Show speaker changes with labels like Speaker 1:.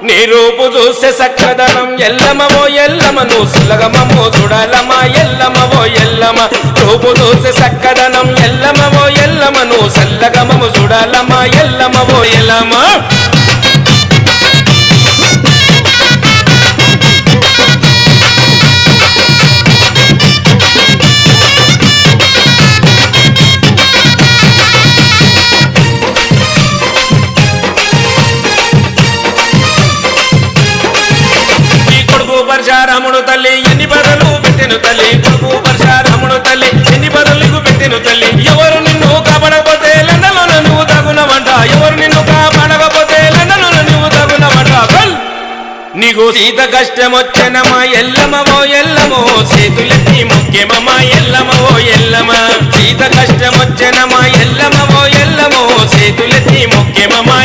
Speaker 1: నీ రూపు చూసే సక్కదనం ఎల్లమవో ఎల్లమ నువ్వు సులగమమో చూడాలమా ఎల్లమవో ఎల్లమ రూపు చూసే సక్కదనం ఎల్లమవో ఎల్లమ నువ్వు సల్లగమము చూడాలమా ఎల్లమవో ఎల్లమ పరశురాముడు తల్లి ఎన్ని బదులు పెట్టెను తల్లి కొడుకు పరశురాముడు తల్లి ఎన్ని బదులకు పెట్టెను తల్లి ఎవరు నిన్ను కాపాడకపోతే లండలో నువ్వు తగునవంట ఎవరు నిన్ను కాపాడకపోతే లండలో నువ్వు తగునవంట నీకు సీత కష్టం వచ్చనమా ఎల్లమవో ఎల్లమో చేతులెత్తి ముఖ్యమమ్మా ఎల్లమవో ఎల్లమ సీత కష్టం వచ్చనమా ఎల్లమవో ఎల్లమో చేతులెత్తి ముఖ్యమమ్మా